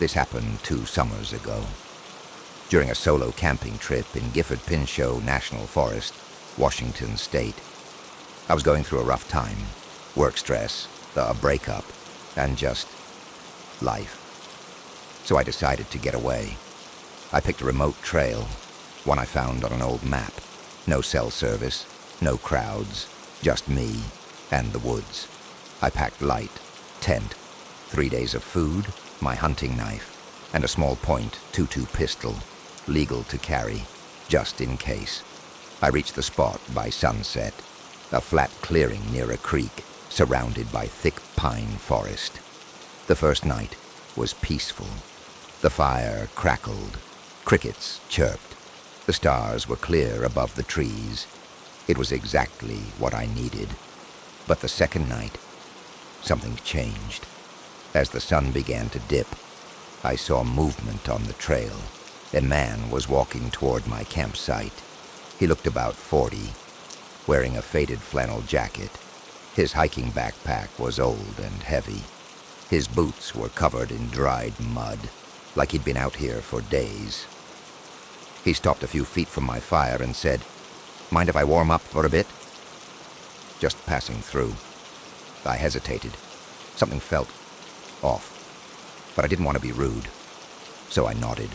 This happened 2 summers ago. During a solo camping trip in Gifford-Pinchot National Forest, Washington State. I was going through a rough time, work stress, a breakup, and just life. So I decided to get away. I picked a remote trail, one I found on an old map. No cell service, no crowds, just me and the woods. I packed light, tent, 3 days of food, my hunting knife, and a small .22 pistol, legal to carry, just in case. I reached the spot by sunset, a flat clearing near a creek, surrounded by thick pine forest. The first night was peaceful. The fire crackled, crickets chirped, the stars were clear above the trees. It was exactly what I needed. But the second night, something changed. As the sun began to dip, I saw movement on the trail. A man was walking toward my campsite. He looked about 40, wearing a faded flannel jacket. His hiking backpack was old and heavy. His boots were covered in dried mud, like he'd been out here for days. He stopped a few feet from my fire and said, "Mind if I warm up for a bit?" Just passing through. I hesitated. Something felt off, but I didn't want to be rude, so I nodded.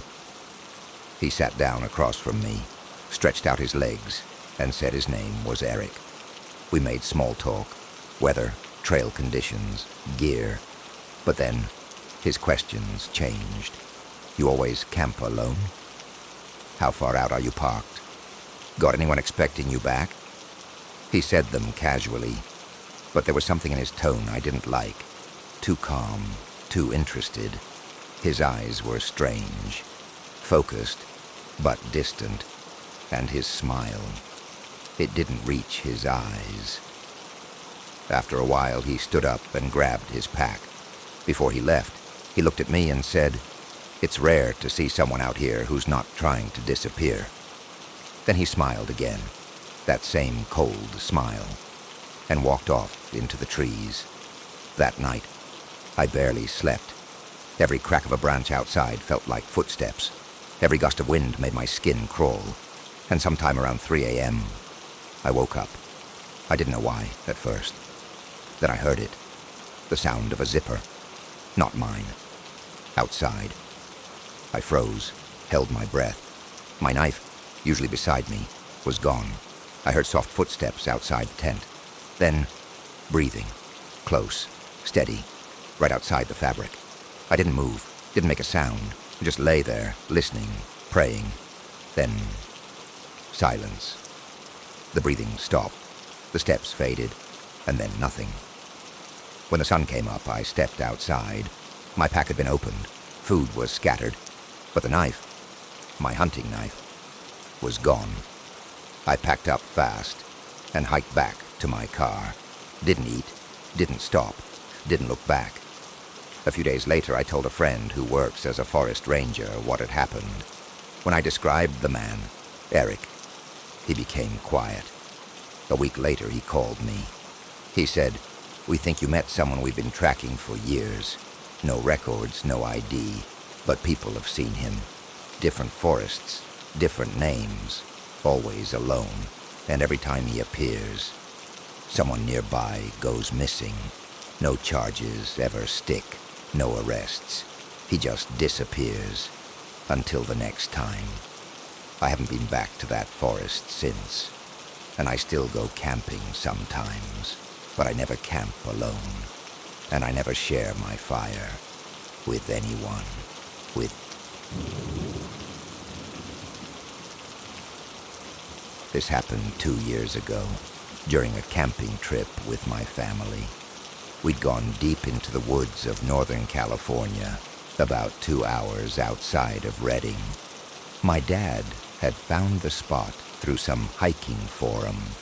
He sat down across from me, stretched out his legs, and said his name was Eric. We made small talk, weather, trail conditions, gear, but then his questions changed. "You always camp alone? How far out are you parked? Got anyone expecting you back?" He said them casually, but there was something in his tone I didn't like. Too calm, too interested. His eyes were strange, focused, but distant, and his smile, it didn't reach his eyes. After a while, he stood up and grabbed his pack. Before he left, he looked at me and said, "It's rare to see someone out here who's not trying to disappear." Then he smiled again, that same cold smile, and walked off into the trees. That night, I barely slept. Every crack of a branch outside felt like footsteps. Every gust of wind made my skin crawl. And sometime around 3 a.m., I woke up. I didn't know why at first. Then I heard it, the sound of a zipper. Not mine. Outside. I froze, held my breath. My knife, usually beside me, was gone. I heard soft footsteps outside the tent. Then, breathing. Close, steady, right outside the fabric. I didn't move, didn't make a sound. I just lay there, listening, praying. Then, silence. The breathing stopped. The steps faded, and then nothing. When the sun came up, I stepped outside. My pack had been opened. Food was scattered. But the knife, my hunting knife, was gone. I packed up fast and hiked back to my car. Didn't eat, didn't stop, didn't look back. A few days later, I told a friend who works as a forest ranger what had happened. When I described the man, Eric, he became quiet. A week later, he called me. He said, "We think you met someone we've been tracking for years. No records, no ID, but people have seen him. Different forests, different names, always alone, and every time he appears, someone nearby goes missing. No charges ever stick, no arrests. He just disappears, until the next time. I haven't been back to that forest since, and I still go camping sometimes, but I never camp alone, and I never share my fire with anyone, This happened 2 years ago, during a camping trip with my family. We'd gone deep into the woods of Northern California, about 2 hours outside of Redding. My dad had found the spot through some hiking forum,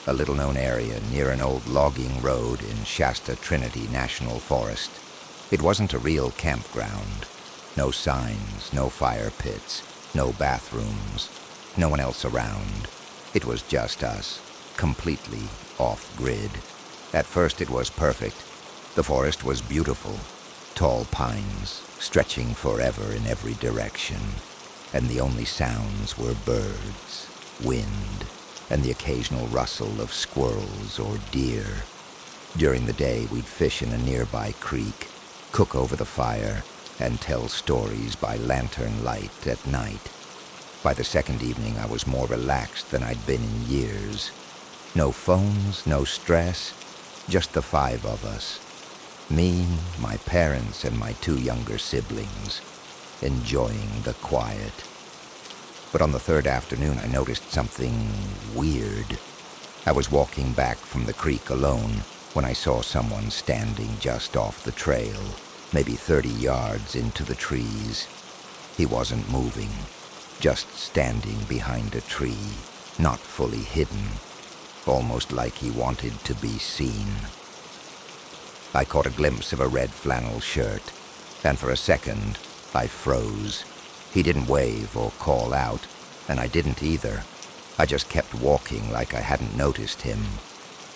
a little-known area near an old logging road in Shasta Trinity National Forest. It wasn't a real campground. No signs, no fire pits, no bathrooms, no one else around. It was just us, completely off-grid. At first it was perfect. The forest was beautiful. Tall pines, stretching forever in every direction, and the only sounds were birds, wind, and the occasional rustle of squirrels or deer. During the day, we'd fish in a nearby creek, cook over the fire, and tell stories by lantern light at night. By the second evening, I was more relaxed than I'd been in years. No phones, no stress, just the five of us. Me, my parents, and my two younger siblings, enjoying the quiet. But on the third afternoon, I noticed something weird. I was walking back from the creek alone when I saw someone standing just off the trail, maybe 30 yards into the trees. He wasn't moving, just standing behind a tree, not fully hidden, almost like he wanted to be seen. I caught a glimpse of a red flannel shirt, and for a second, I froze. He didn't wave or call out, and I didn't either. I just kept walking like I hadn't noticed him.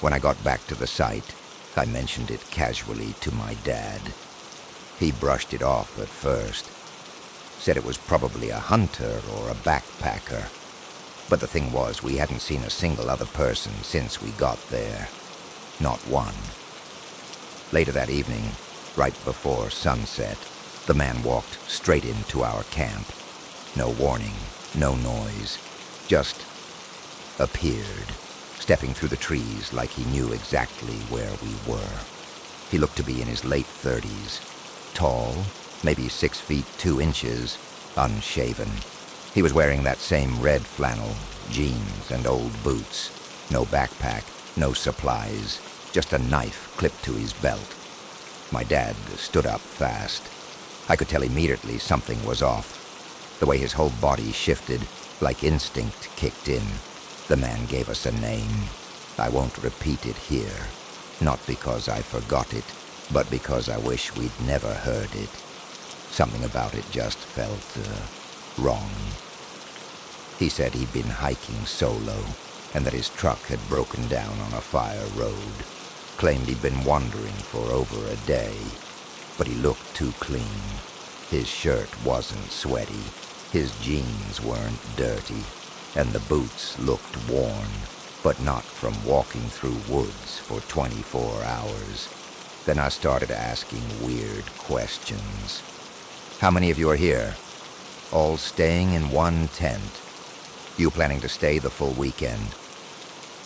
When I got back to the site, I mentioned it casually to my dad. He brushed it off at first, said it was probably a hunter or a backpacker. But the thing was, we hadn't seen a single other person since we got there. Not one. Later that evening, right before sunset, the man walked straight into our camp. No warning, no noise, just appeared, stepping through the trees like he knew exactly where we were. He looked to be in his late 30s, tall, maybe 6 feet 2 inches, unshaven. He was wearing that same red flannel, jeans, and old boots. No backpack, no supplies, just a knife clipped to his belt. My dad stood up fast. I could tell immediately something was off. The way his whole body shifted, like instinct kicked in. The man gave us a name. I won't repeat it here, not because I forgot it, but because I wish we'd never heard it. Something about it just felt wrong. He said he'd been hiking solo, and that his truck had broken down on a fire road. Claimed he'd been wandering for over a day, but he looked too clean. His shirt wasn't sweaty, his jeans weren't dirty, and the boots looked worn, but not from walking through woods for 24 hours. Then I started asking weird questions. How many of you are here? All staying in one tent. You planning to stay the full weekend?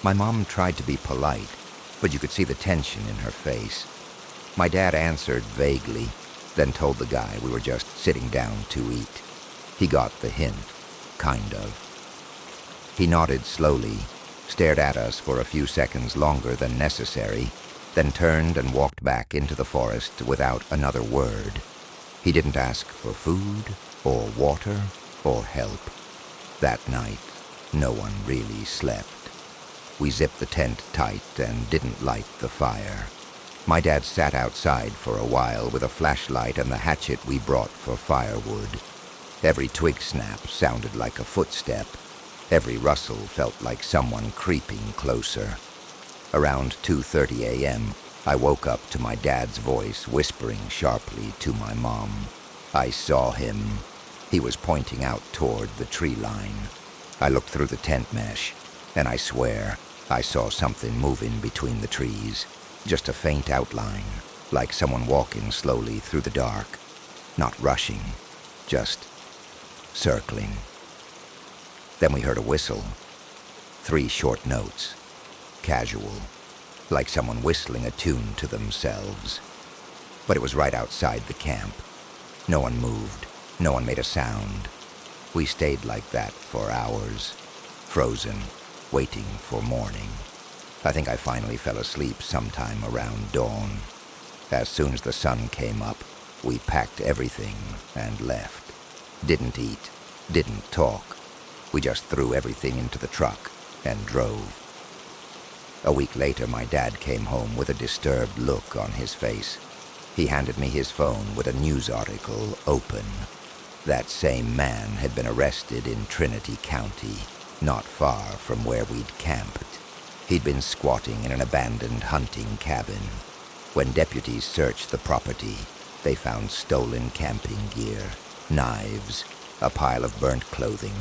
My mom tried to be polite, but you could see the tension in her face. My dad answered vaguely, then told the guy we were just sitting down to eat. He got the hint, kind of. He nodded slowly, stared at us for a few seconds longer than necessary, then turned and walked back into the forest without another word. He didn't ask for food, or water, or help. That night, no one really slept. We zipped the tent tight and didn't light the fire. My dad sat outside for a while with a flashlight and the hatchet we brought for firewood. Every twig snap sounded like a footstep. Every rustle felt like someone creeping closer. Around 2:30 a.m., I woke up to my dad's voice whispering sharply to my mom. I saw him. He was pointing out toward the tree line. I looked through the tent mesh, and I swear I saw something moving between the trees. Just a faint outline, like someone walking slowly through the dark. Not rushing, just circling. Then we heard a whistle. 3 short notes. Casual, like someone whistling a tune to themselves. But it was right outside the camp. No one moved. No one made a sound. We stayed like that for hours, frozen, waiting for morning. I think I finally fell asleep sometime around dawn. As soon as the sun came up, we packed everything and left. Didn't eat, didn't talk. We just threw everything into the truck and drove. A week later, my dad came home with a disturbed look on his face. He handed me his phone with a news article open. That same man had been arrested in Trinity County, not far from where we'd camped. He'd been squatting in an abandoned hunting cabin. When deputies searched the property, They found stolen camping gear, knives, a pile of burnt clothing,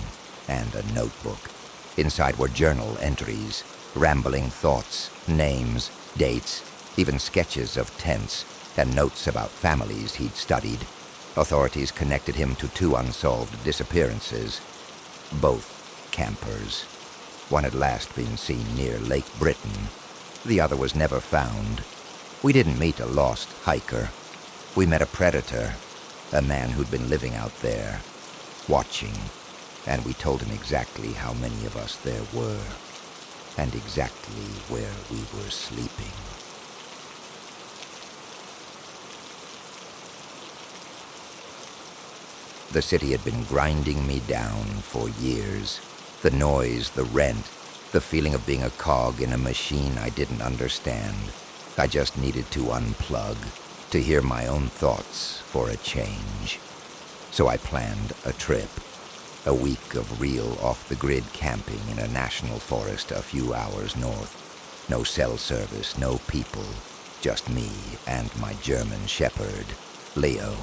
and a notebook. Inside were journal entries, rambling thoughts, names, dates, even sketches of tents, and notes about families he'd studied. Authorities connected him to 2 unsolved disappearances, both campers. One had last been seen near Lake Britain. The other was never found. We didn't meet a lost hiker. We met a predator, a man who'd been living out there, watching, and we told him exactly how many of us there were, and exactly where we were sleeping. The city had been grinding me down for years. The noise, the rent, the feeling of being a cog in a machine I didn't understand. I just needed to unplug, to hear my own thoughts for a change. So I planned a trip, a week of real off-the-grid camping in a national forest a few hours north. No cell service, no people, just me and my German shepherd, Leo.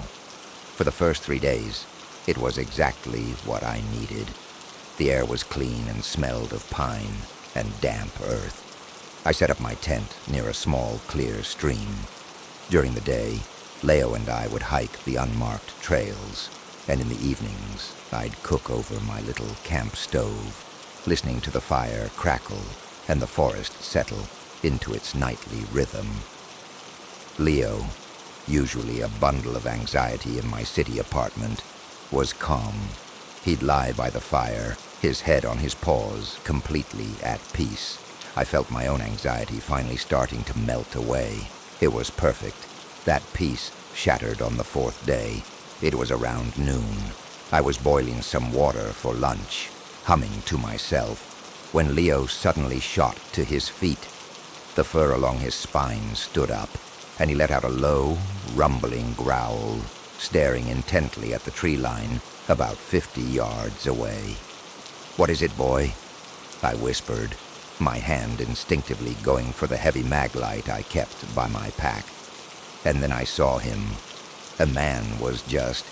For the first 3 days, it was exactly what I needed. The air was clean and smelled of pine and damp earth. I set up my tent near a small, clear stream. During the day, Leo and I would hike the unmarked trails, and in the evenings, I'd cook over my little camp stove, listening to the fire crackle and the forest settle into its nightly rhythm. Leo, usually a bundle of anxiety in my city apartment, was calm. He'd lie by the fire, his head on his paws, completely at peace. I felt my own anxiety finally starting to melt away. It was perfect. That peace shattered on the 4th day. It was around noon. I was boiling some water for lunch, humming to myself, when Leo suddenly shot to his feet. The fur along his spine stood up, and he let out a low, rumbling growl, staring intently at the tree line about 50 yards away. "What is it, boy?" I whispered, my hand instinctively going for the heavy maglite I kept by my pack. And then I saw him. A man was just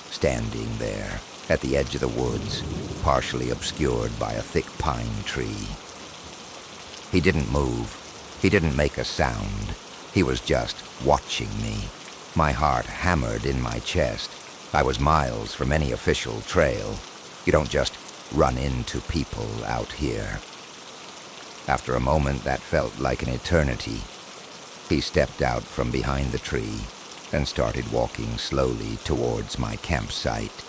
standing there at the edge of the woods, partially obscured by a thick pine tree. He didn't move. He didn't make a sound. He was just watching me. My heart hammered in my chest. I was miles from any official trail. You don't just run into people out here. After a moment that felt like an eternity, he stepped out from behind the tree and started walking slowly towards my campsite.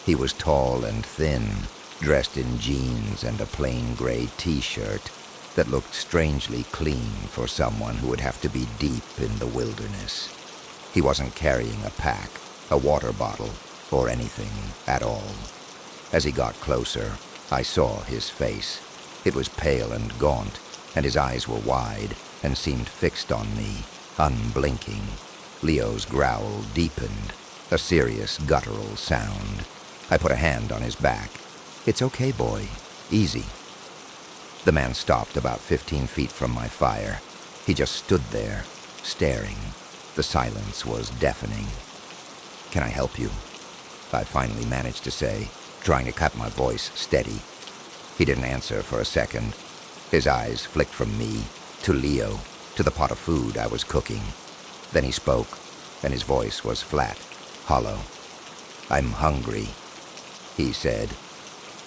He was tall and thin, dressed in jeans and a plain gray t-shirt that looked strangely clean for someone who would have to be deep in the wilderness. He wasn't carrying a pack, a water bottle, or anything at all. As he got closer, I saw his face. It was pale and gaunt, and his eyes were wide and seemed fixed on me, unblinking. Leo's growl deepened, a serious guttural sound. I put a hand on his back. "It's okay, boy. Easy." The man stopped about 15 feet from my fire. He just stood there, staring. The silence was deafening. "Can I help you?" I finally managed to say, trying to keep my voice steady. He didn't answer for a second. His eyes flicked from me to Leo, to the pot of food I was cooking. Then he spoke, and his voice was flat, hollow. "I'm hungry," he said.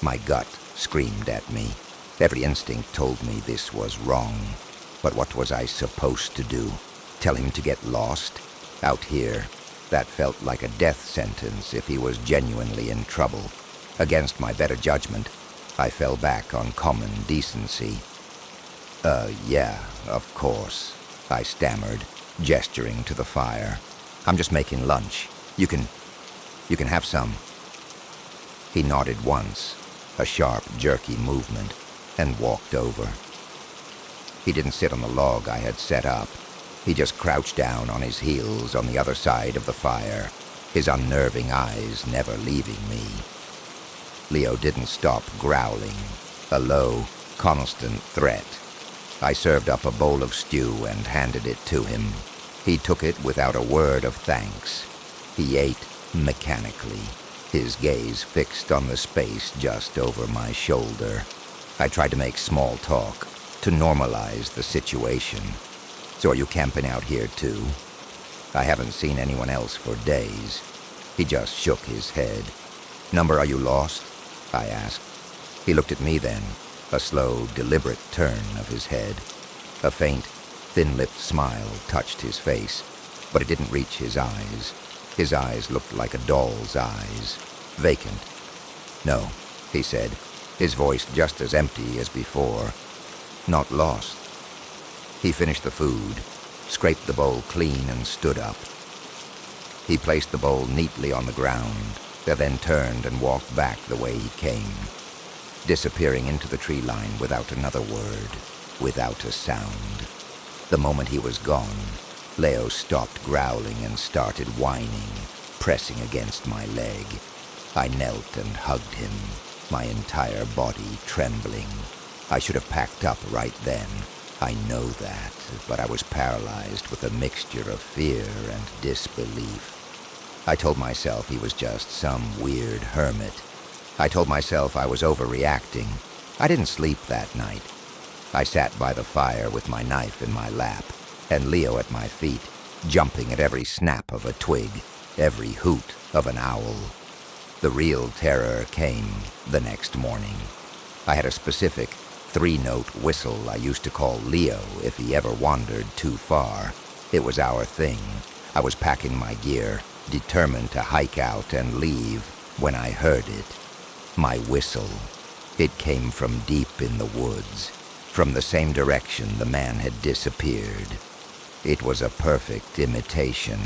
My gut screamed at me. Every instinct told me this was wrong. But what was I supposed to do? Tell him to get lost? Out here, that felt like a death sentence if he was genuinely in trouble. Against my better judgment, I fell back on common decency. Yeah, of course," I stammered, gesturing to the fire. "I'm just making lunch. You can have some." He nodded once, a sharp, jerky movement, and walked over. He didn't sit on the log I had set up. He just crouched down on his heels on the other side of the fire, his unnerving eyes never leaving me. Leo didn't stop growling, a low, constant threat. I served up a bowl of stew and handed it to him. He took it without a word of thanks. He ate mechanically, his gaze fixed on the space just over my shoulder. I tried to make small talk, to normalize the situation. "So are you camping out here too?" I haven't seen anyone else for days. He just shook his head. "Number, are you lost?" I asked. He looked at me then, a slow, deliberate turn of his head. A faint, thin-lipped smile touched his face, but it didn't reach his eyes. His eyes looked like a doll's eyes, vacant. "No," he said, his voice just as empty as before. "Not lost." He finished the food, scraped the bowl clean and stood up. He placed the bowl neatly on the ground, then turned and walked back the way he came, disappearing into the tree line without another word, without a sound. The moment he was gone, Leo stopped growling and started whining, pressing against my leg. I knelt and hugged him, my entire body trembling. I should have packed up right then. I know that, but I was paralyzed with a mixture of fear and disbelief. I told myself he was just some weird hermit. I told myself I was overreacting. I didn't sleep that night. I sat by the fire with my knife in my lap, and Leo at my feet, jumping at every snap of a twig, every hoot of an owl. The real terror came the next morning. I had a specific 3-note whistle I used to call Leo if he ever wandered too far. It was our thing. I was packing my gear, determined to hike out and leave, when I heard it. My whistle. It came from deep in the woods, from the same direction the man had disappeared. It was a perfect imitation